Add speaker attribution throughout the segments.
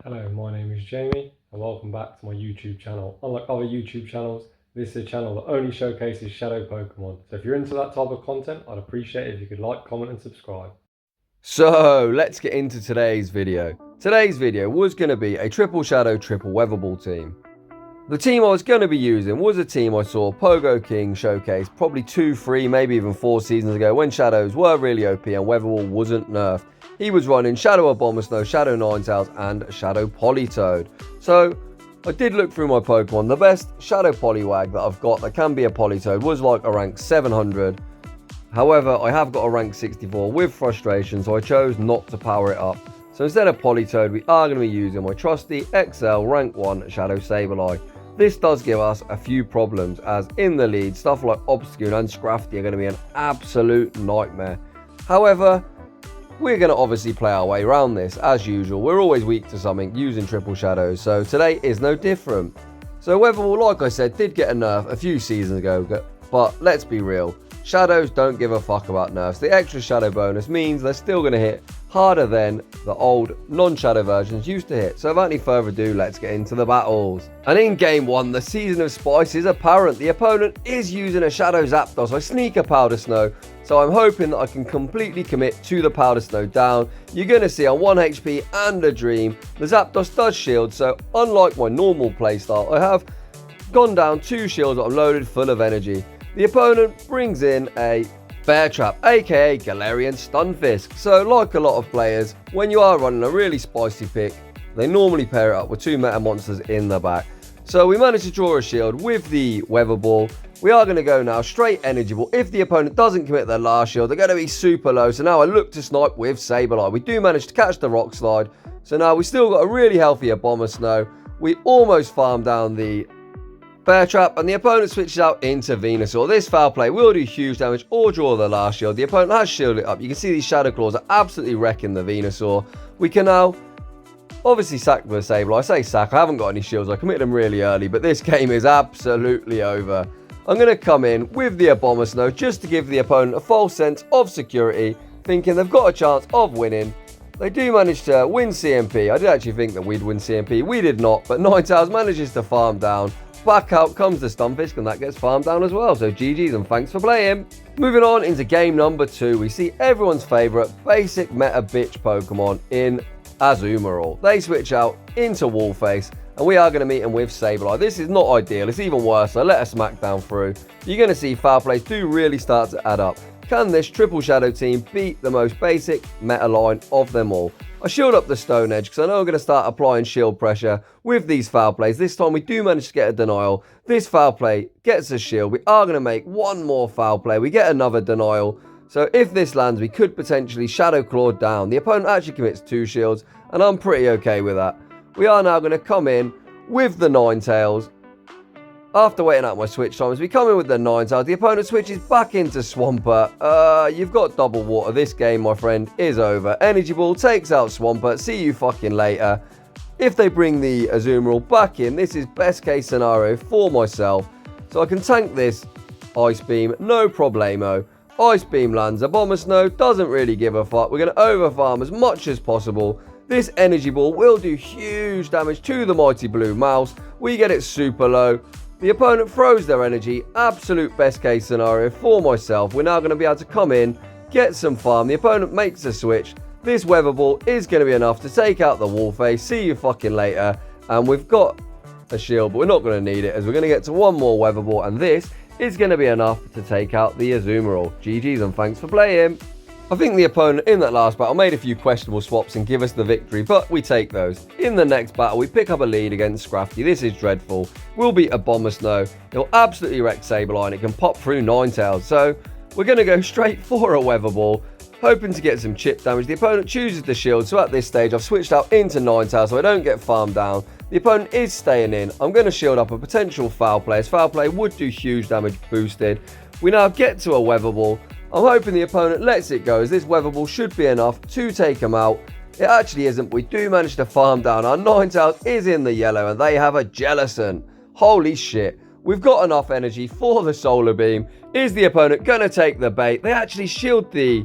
Speaker 1: Hello, my name is Jamie and welcome back to my YouTube channel. Unlike other YouTube channels, this is a channel that only showcases shadow Pokemon. So if you're into that type of content, I'd appreciate it if you could like, comment and subscribe.
Speaker 2: So let's get into today's video. Today's video was going to be a triple shadow, triple weather ball team. The team I was going to be using was a team I saw Pogo King showcase probably 2, 3, maybe even 4 seasons ago when shadows were really OP and weather ball wasn't nerfed. He was running Shadow Abomasnow, Shadow Ninetales and Shadow Politoed. So I did look through my Pokemon. The best Shadow Poliwag that I've got that can be a Politoed was like a rank 700. However, I have got a rank 64 with frustration, so I chose not to power it up. So instead of Politoed, we are going to be using my trusty XL rank 1 Shadow Sableye. This does give us a few problems, as in the lead, stuff like Obstagoon and Scrafty are going to be an absolute nightmare. However, we're going to obviously play our way around this. As usual, we're always weak to something using triple shadows, so today is no different. So weather ball, like I said, did get a nerf a few seasons ago, but let's be real. Shadows don't give a fuck about nerfs. The extra shadow bonus means they're still going to hit harder than the old non-shadow versions used to hit. So without any further ado, let's get into the battles. And in game 1, the season of spice is apparent. The opponent is using a shadow Zapdos. I sneak a powder snow, so I'm hoping that I can completely commit to the powder snow down. You're going to see on 1 HP and a dream, the Zapdos does shield. So unlike my normal playstyle, I have gone down 2 shields that I'm loaded full of energy. The opponent brings in a Bear Trap, aka Galarian Stunfisk. So like a lot of players, when you are running a really spicy pick, they normally pair it up with 2 meta monsters in the back. So we managed to draw a shield with the Weather Ball. We are going to go now straight Energy Ball. If the opponent doesn't commit their last shield, they're going to be super low. So now I look to snipe with sableye. We do manage to catch the Rock Slide. So now we still got a really healthy Abomasnow. We almost farm down the Bear Trap, and the opponent switches out into Venusaur. This foul play will do huge damage or draw the last shield. The opponent has shielded it up. You can see these Shadow Claws are absolutely wrecking the Venusaur. We can now obviously sack the Sableye. I say sack, I haven't got any shields. I committed them really early, but this game is absolutely over. I'm going to come in with the Abomasnow just to give the opponent a false sense of security, thinking they've got a chance of winning. They do manage to win CMP. I did actually think that we'd win CMP. We did not, but Ninetales manages to farm down. Back out comes the Stunfisk, and that gets farmed down as well. So GG's and thanks for playing. Moving on into game number 2, we see everyone's favourite basic meta bitch Pokemon in Azumarill. They switch out into Wallface, and we are going to meet him with Sableye. This is not ideal, it's even worse, so let a smackdown through. You're going to see foul plays do really start to add up. Can this triple shadow team beat the most basic meta line of them all? I shield up the Stone Edge because I know I'm going to start applying shield pressure with these foul plays. This time we do manage to get a denial. This foul play gets a shield. We are going to make one more foul play. We get another denial. So if this lands, we could potentially Shadow Claw down. The opponent actually commits 2 shields, and I'm pretty okay with that. We are now going to come in with the Ninetales. After waiting out my switch times, we come in with the Ninetales. The opponent switches back into Swampert. You've got double water. This game, my friend, is over. Energy Ball takes out Swampert. See you fucking later. If they bring the Azumarill back in, this is best case scenario for myself. So I can tank this Ice Beam, no problemo. Ice Beam lands. Abomasnow doesn't really give a fuck. We're going to overfarm as much as possible. This Energy Ball will do huge damage to the mighty blue mouse. We get it super low. The opponent throws their energy. Absolute best case scenario for myself. We're now going to be able to come in, get some farm. The opponent makes a switch. This Weather Ball is going to be enough to take out the Wallface. See you fucking later. And we've got a shield, but we're not going to need it as we're going to get to one more Weather Ball. And this is going to be enough to take out the Azumarill. GG's and thanks for playing. I think the opponent in that last battle made a few questionable swaps and give us the victory, but we take those. In the next battle, we pick up a lead against Scrafty. This is dreadful. We'll beat Abomasnow. It'll absolutely wreck Sableye, and it can pop through Ninetales. So we're going to go straight for a Weather Ball, hoping to get some chip damage. The opponent chooses the shield, so at this stage, I've switched out into Ninetales so I don't get farmed down. The opponent is staying in. I'm going to shield up a potential foul play, as foul play would do huge damage boosted. We now get to a Weather Ball. I'm hoping the opponent lets it go, as this Weather Ball should be enough to take him out. It actually isn't, but we do manage to farm down. Our Ninetales is in the yellow, and they have a Jellicent. Holy shit. We've got enough energy for the Solar Beam. Is the opponent going to take the bait? They actually shield the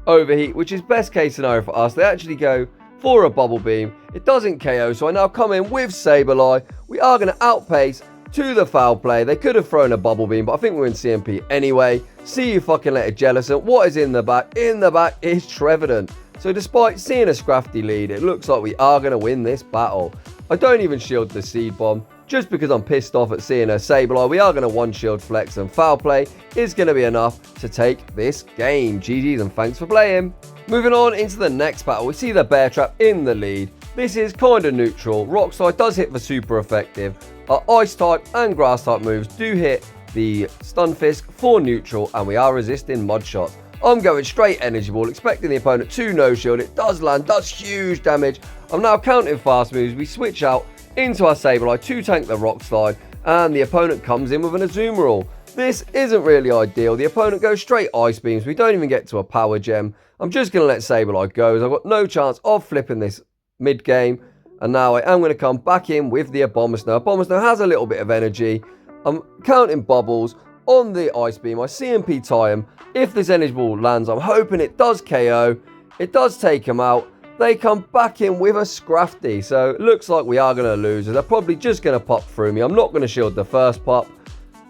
Speaker 2: overheat, which is best case scenario for us. They actually go for a bubble beam. It doesn't KO, so I now come in with sableye. We are going to outpace to the foul play. They could have thrown a bubble beam, but I think we're in CMP anyway. See you fucking later, Jellison. What is in the back? In the back is Trevenant. So despite seeing a Scrafty lead, it looks like we are going to win this battle. I don't even shield the seed bomb, just because I'm pissed off at seeing a sableye. We are going to one shield flex, and foul play is going to be enough to take this game. GG's and thanks for playing. Moving on into the next battle, we see the bear trap in the lead. This is kind of neutral. Rock slide does hit for super effective. Our ice type and grass type moves do hit the stun fisk for neutral, and we are resisting mud shots. I'm going straight energy ball, expecting the opponent to no shield. It does land, does huge damage. I'm now counting fast moves. We switch out into our sableye to tank the rock slide, and the opponent comes in with an Azumarill. This isn't really ideal. The opponent goes straight ice beams. We don't even get to a power gem. I'm just going to let sableye go, as I've got no chance of flipping this mid game. And now I am going to come back in with the Abomasnow. Abomasnow has a little bit of energy. I'm counting bubbles on the ice beam. I CMP tie him. If this energy ball lands, I'm hoping it does KO. It does take him out. They come back in with a Scrafty. So it looks like we are going to lose. They're probably just going to pop through me. I'm not going to shield the first pop.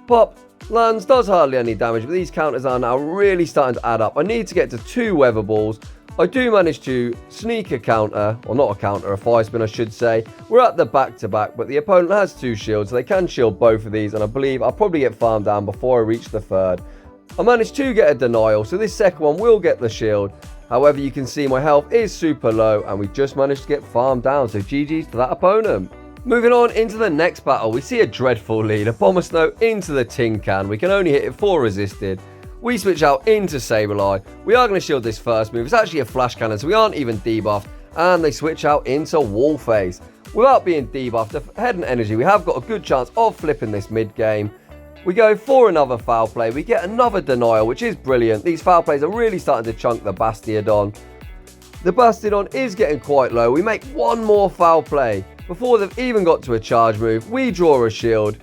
Speaker 2: Pop lands, does hardly any damage, but these counters are now really starting to add up. I need to get to 2 weather balls. I do manage to sneak a counter, or not a counter, a fire spin I should say. We're at the back-to-back, but the opponent has 2 shields, so they can shield both of these, and I believe I'll probably get farmed down before I reach the third. I managed to get a denial, so this second one will get the shield. However, you can see my health is super low, and we just managed to get farmed down, so GG's to that opponent. Moving on into the next battle, we see a dreadful lead. Abomasnow into the tin can. We can only hit it for resisted. We switch out into sableye. We are going to shield this first move. It's actually a flash cannon, so we aren't even debuffed. And they switch out into wall face. Without being debuffed, the head and energy, we have got a good chance of flipping this mid game. We go for another foul play. We get another denial, which is brilliant. These foul plays are really starting to chunk the Bastiodon. The Bastiodon is getting quite low. We make one more foul play. Before they've even got to a charge move, we draw a shield.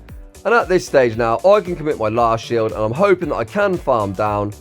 Speaker 2: And at this stage now, I can commit my last shield, and I'm hoping that I can farm down.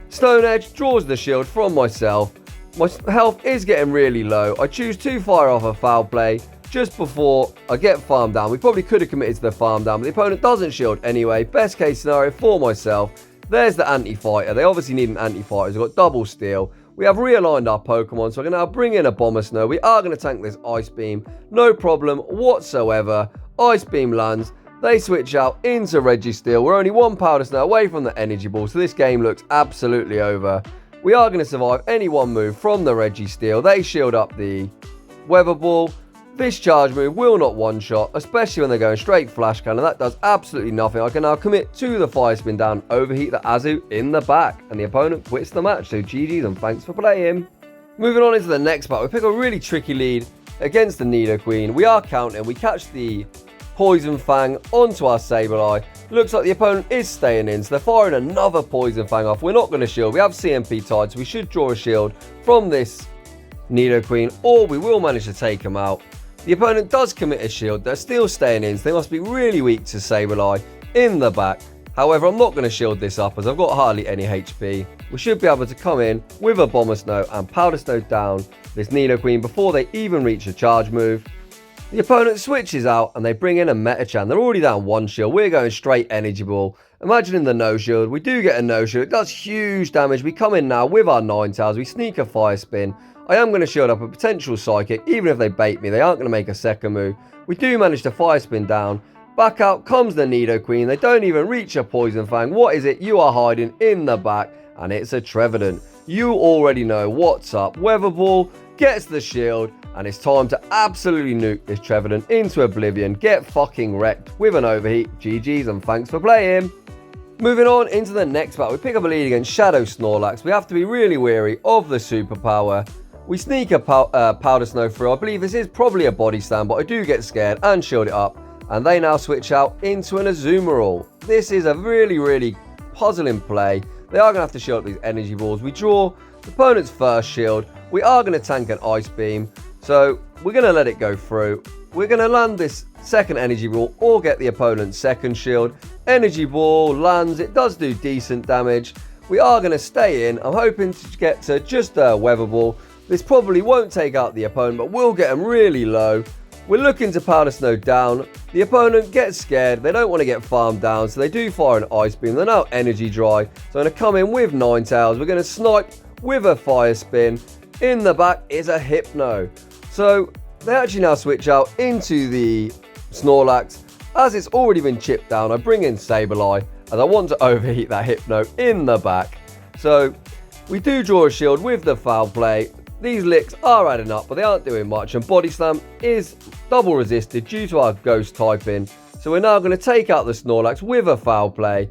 Speaker 2: Stone Edge draws the shield from myself. My health is getting really low. I choose to fire off a foul play just before I get farmed down. We probably could have committed to the farm down, but the opponent doesn't shield anyway. Best case scenario for myself. There's the anti-fighter. They obviously need an anti-fighter. They've got double steal. We have realigned our Pokemon, so I can now bring in a Abomasnow. We are going to tank this Ice Beam. No problem whatsoever. Ice Beam lands. They switch out into Registeel. We're only 1 Powder Snow away from the Energy Ball, so this game looks absolutely over. We are going to survive any one move from the Registeel. They shield up the Weather Ball. This charge move will not one-shot, especially when they're going straight Flash Cannon. That does absolutely nothing. I can now commit to the Fire Spin down, overheat the Azu in the back, and the opponent quits the match. So GG's and thanks for playing. Moving on into the next battle, we pick a really tricky lead against the Nidoqueen. We are counting. We catch the Poison Fang onto our Sableye. Looks like the opponent is staying in, so they're firing another Poison Fang off. We're not going to shield. We have CMP tied, so we should draw a shield from this Nidoqueen, or we will manage to take him out. The opponent does commit a shield. They're still staying in, so they must be really weak to Sableye in the back. However, I'm not going to shield this up as I've got hardly any HP. We should be able to come in with a Abomasnow and Powder Snow down this Nidoqueen before they even reach a charge move. The opponent switches out and they bring in a Metachan. They're already down 1 shield. We're going straight Energy Ball. Imagining the no shield. We do get a no shield. It does huge damage. We come in now with our Ninetales. We sneak a Fire Spin. I am going to shield up a potential Psychic. Even if they bait me, they aren't going to make a second move. We do manage to Fire Spin down. Back out comes the Nidoqueen. They don't even reach a Poison Fang. What is it? You are hiding in the back. And it's a Trevenant. You already know what's up. Weather Ball gets the shield. And it's time to absolutely nuke this Trevenant into oblivion. Get fucking wrecked with an overheat. GG's and thanks for playing. Moving on into the next battle. We pick up a lead against Shadow Snorlax. We have to be really wary of the superpower. We sneak a Powder Snow through. I believe this is probably a body slam, but I do get scared and shield it up. And they now switch out into an Azumarill. This is a really puzzling play. They are going to have to shield up these energy balls. We draw the opponent's first shield. We are going to tank an Ice Beam. So we're going to let it go through. We're going to land this second energy ball or get the opponent's second shield. Energy ball lands. It does do decent damage. We are going to stay in. I'm hoping to get to just a weather ball. This probably won't take out the opponent, but will get them really low. We're looking to powder snow down. The opponent gets scared. They don't want to get farmed down, so they do fire an ice beam. They're now energy dry. So I'm going to come in with Ninetales. We're going to snipe with a fire spin. In the back is a Hypno. So they actually now switch out into the Snorlax. As it's already been chipped down, I bring in Sableye, as I want to overheat that Hypno in the back. So we do draw a shield with the foul play. These licks are adding up, but they aren't doing much, and Body Slam is double resisted due to our ghost typing. So we're now going to take out the Snorlax with a foul play.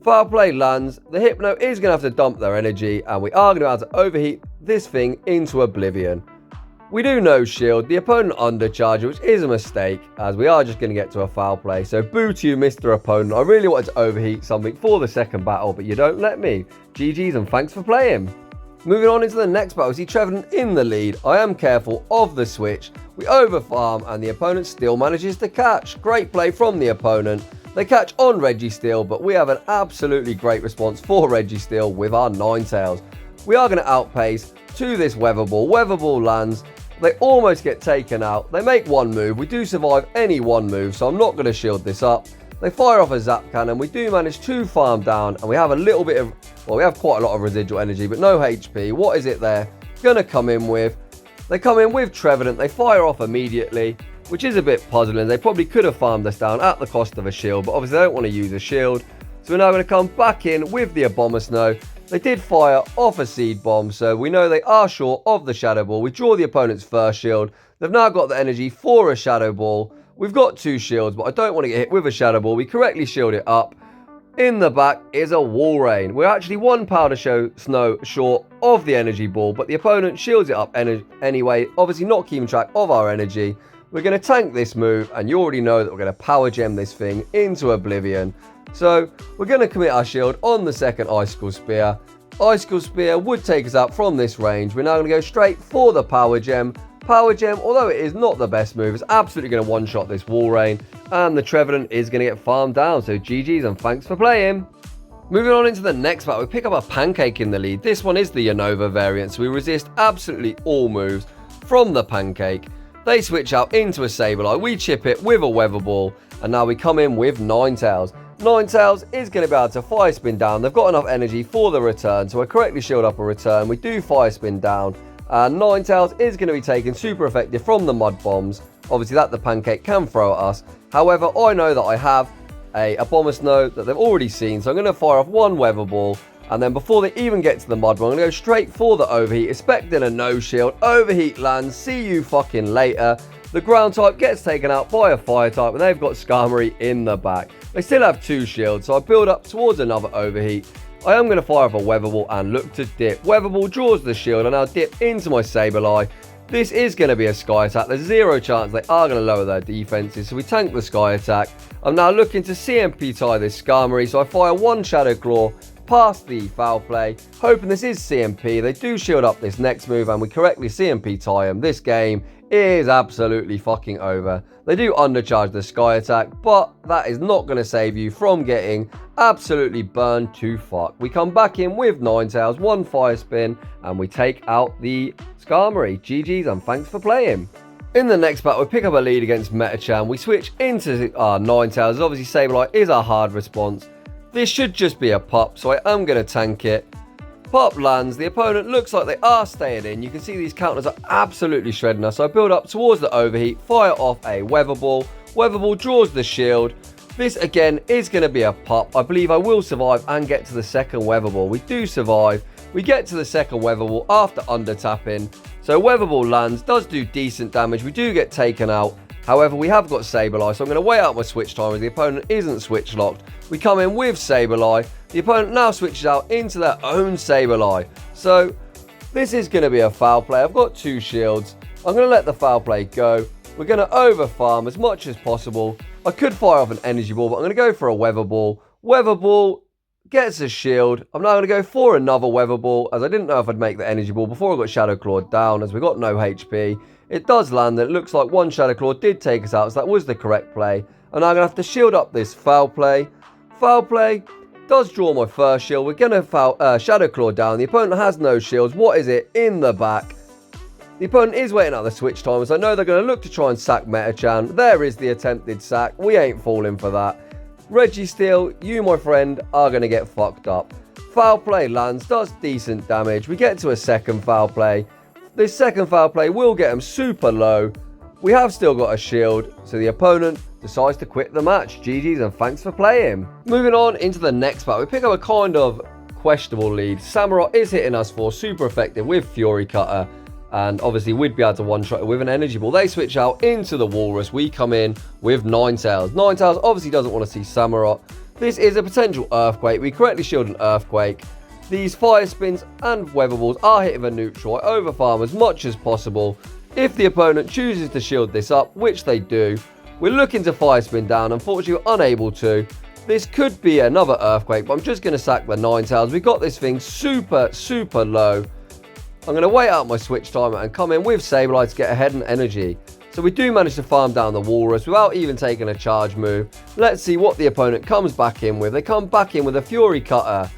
Speaker 2: Foul play lands, the Hypno is going to have to dump their energy, and we are going to have to overheat this thing into oblivion. We do no shield, the opponent undercharge, which is a mistake, as we are just going to get to a foul play. So boo to you, Mr. Opponent. I really wanted to overheat something for the second battle, but you don't let me. GG's and thanks for playing. Moving on into the next battle, we see Trevenant in the lead. I am careful of the switch. We overfarm and the opponent still manages to catch. Great play from the opponent. They catch on Registeel, but we have an absolutely great response for Registeel with our Ninetales. We are going to outpace to this Weather Ball. Weather Ball lands. They almost get taken out. They make one move. We do survive any one move, so I'm not going to shield this up. They fire off a Zap Cannon. We do manage to farm down, and we have a little bit of, well, we have quite a lot of residual energy, but no HP. What is it they're going to come in with? They come in with Trevenant. They fire off immediately, which is a bit puzzling. They probably could have farmed us down at the cost of a shield, but obviously they don't want to use a shield. So we're now going to come back in with the Abomasnow. They did fire off a Seed Bomb, so we know they are short of the Shadow Ball. We draw the opponent's first shield. They've now got the energy for a Shadow Ball. We've got 2 shields, but I don't want to get hit with a Shadow Ball. We correctly shield it up. In the back is a Walrein. We're actually 1 powder snow short of the energy ball, but the opponent shields it up anyway, obviously not keeping track of our energy. We're going to tank this move, and you already know that we're going to power gem this thing into oblivion. So we're going to commit our shield on the second Icicle Spear. Icicle Spear would take us out from this range. We're now going to go straight for the Power Gem. Power Gem, although it is not the best move, is absolutely going to one-shot this Walrein. And the Trevenant is going to get farmed down. So GG's and thanks for playing. Moving on into the next battle, we pick up a Pancake in the lead. This one is the Unova variant, so we resist absolutely all moves from the Pancake. They switch out into a Sableye. We chip it with a Weather Ball. And now we come in with Ninetales. Ninetales is going to be able to fire spin down. They've got enough energy for the return, so I correctly shield up a return. We do fire spin down, and Ninetales is going to be taken super effective from the Mud Bombs. Obviously, that the Pancake can throw at us. However, I know that I have a Abomasnow that they've already seen, so I'm going to fire off 1 Weather Ball, and then before they even get to the Mud Bomb, I'm going to go straight for the Overheat, expecting a no shield. Overheat lands. See you fucking later. The ground type gets taken out by a fire type, and they've got Skarmory in the back. They still have 2 shields, so I build up towards another overheat. I am going to fire off a Weather Ball and look to dip. Weather Ball draws the shield, and I'll dip into my Sableye. This is going to be a Sky Attack. There's 0 chance they are going to lower their defenses, so we tank the Sky Attack. I'm now looking to CMP tie this Skarmory, so I fire 1 Shadow Claw past the foul play, hoping this is CMP. They do shield up this next move, and we correctly CMP tie them. This game is absolutely fucking over. They do undercharge the Sky Attack, but that is not going to save you from getting absolutely burned to fuck. We come back in with Ninetales, 1 Fire Spin, and we take out the Skarmory. GG's and thanks for playing. In the next battle, we pick up a lead against Metachan. We switch into our Ninetales. Obviously, Sableye is our hard response. This should just be a pop, so I am going to tank it. Pop lands. The opponent looks like they are staying in. You can see these counters are absolutely shredding us. So I build up towards the overheat, fire off a Weather Ball. Weather Ball draws the shield. This again is going to be a pop. I believe I will survive and get to the second Weather Ball. We do survive. We get to the second Weather Ball after under tapping. So Weather Ball lands, does do decent damage. We do get taken out. However, we have got Sableye, so I'm going to wait out my switch time as the opponent isn't switch locked. We come in with Sableye. The opponent now switches out into their own Sableye. So this is going to be a foul play. I've got 2 shields. I'm going to let the foul play go. We're going to overfarm as much as possible. I could fire off an energy ball, but I'm going to go for a Weather Ball. Weather Ball gets a shield. I'm now going to go for another Weather Ball, as I didn't know if I'd make the energy ball before I got Shadow Clawed down, as we got no HP. It does land, and it looks like 1 Shadow Claw did take us out, so that was the correct play. And I'm going to have to shield up this foul play. Foul play does draw my first shield. We're going to Shadow Claw down. The opponent has no shields. What is it? In the back. The opponent is waiting out the switch timers. I know they're going to look to try and sack Metachan. There is the attempted sack. We ain't falling for that. Registeel, you, my friend, are going to get fucked up. Foul play lands, does decent damage. We get to a second foul play. This second foul play will get him super low. We have still got a shield, so the opponent decides to quit the match. GG's and thanks for playing. Moving on into the next battle, we pick up a kind of questionable lead. Samurott is hitting us for super effective with Fury Cutter. And obviously we'd be able to one-shot it with an energy ball. They switch out into the Walrus. We come in with Ninetales. Ninetales obviously doesn't want to see Samurott. This is a potential Earthquake. We correctly shield an Earthquake. These Fire Spins and Weather Balls are hitting the neutral. I overfarm as much as possible. If the opponent chooses to shield this up, which they do, we're looking to Fire Spin down. Unfortunately, we're unable to. This could be another Earthquake, but I'm just going to sack the Ninetales. We got this thing super, super low. I'm going to wait out my switch timer and come in with sableye to get ahead in energy. So we do manage to farm down the Walrus without even taking a charge move. Let's see what the opponent comes back in with. They come back in with a Fury Cutter.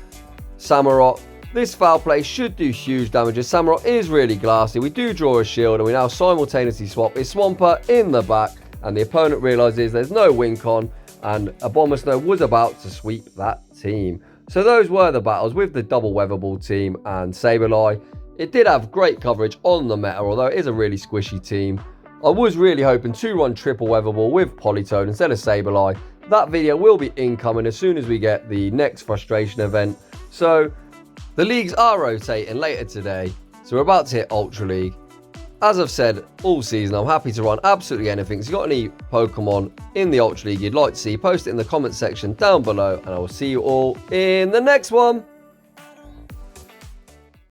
Speaker 2: Samurott. This foul play should do huge damage as Samurott is really glassy. We do draw a shield and we now simultaneously swap his Swampert in the back. And the opponent realizes there's no win con and Abomasnow was about to sweep that team. So those were the battles with the double Weather Ball team and sableye. It did have great coverage on the meta, although it is a really squishy team. I was really hoping to run triple Weather Ball with Politoed instead of sableye. That video will be incoming as soon as we get the next frustration event. So the leagues are rotating later today, so we're about to hit Ultra League. As I've said all season, I'm happy to run absolutely anything. So if you've got any Pokemon in the Ultra League you'd like to see, post it in the comment section down below, and I will see you all in the next one.